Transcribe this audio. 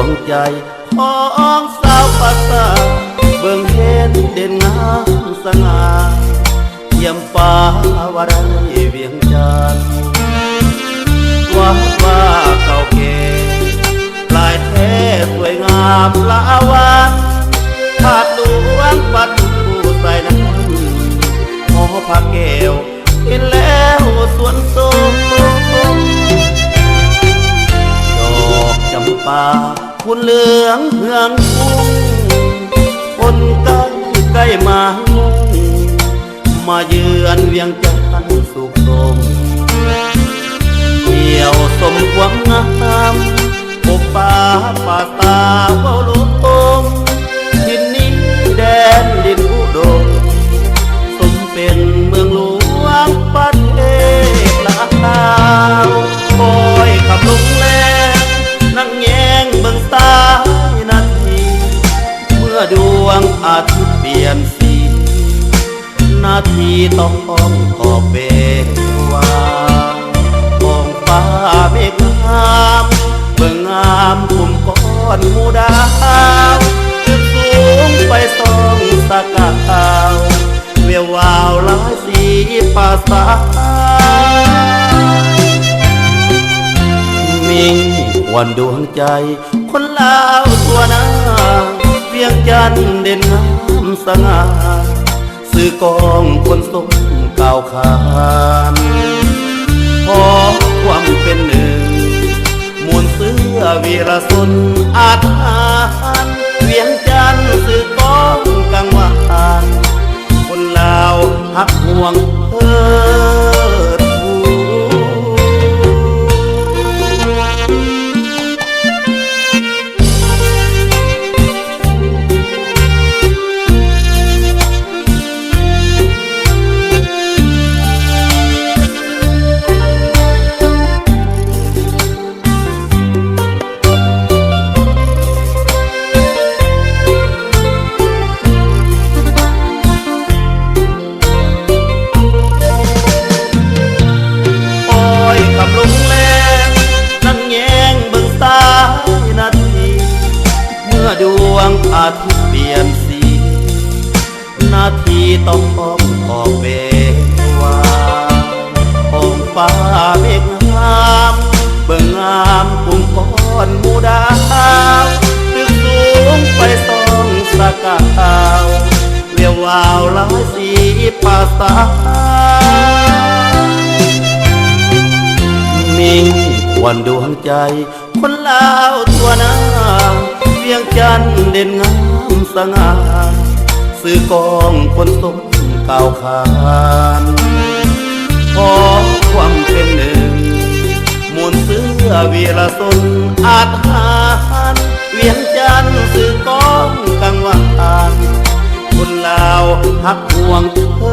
วงใจของสาวภาษาเบิ่งเห็นเด่นงามสง่าเยี่ยมฟ้าวาไรเวียงจันทร์วัดว่าเก่าแก่ลายแท้สวยงามละวันภาพหลวงปัดผู้ใส่นั้นหอพระแก้วเห็นแล้วสวนโสมดอกจำปาคุณเหลืองเฮืองคุ้งคนใกล้ใกล้มามุ่งมาเยือนเวียงจันทร์สุขสมเกี่ยวสมความงามปกป่าป่าตาเว้าลุมทินนี้แดนดินอุดมสมเป็นเมืองหลวงประเทศลาวคอยขับลงแลนั่งแยงเบิ่งตายนาทีเมื่อดวงอาทิตย์เปลี่ยนสีนาทีต้องขอเบวามองฟ้าเมฆงามเบิ่งงามกลุ่มก้อนหมู่ดาวขึ้นสูงไปส่องสกาวเวียววาวหลายสีภาษามีวันดวงใจคนลาวตัวนาเวียงจันทร์เด่นงามสง่าสื่อกองคนสมก่าวขานขอความเป็นหนึ่งมูลเสื้อวีรสนอาถรรพ์เวียงจันทร์สื่อกองกังวานคนลาวหักห่วงเพิดผูดวงอาทิตย์เปลี่ยนสีนาทีต้องขอเบวาองฟ้าเมฆงามเบิ่งงามกลุ่มก้อนหมู่ดาวตึกสูงไปส่องสกาวเวียววาวหลายสีภาษามีวันดวงใจคนลาวตัวนาเวียงจันทร์เด่นงามสง่าสื่อกองคนสมก่าวขานขอความเป็นหนึ่งมูลเสื้อวีรสนอาถรรพ์เวียงจันทร์สื่อกองกังวานคนลาวหักห่วงเพิ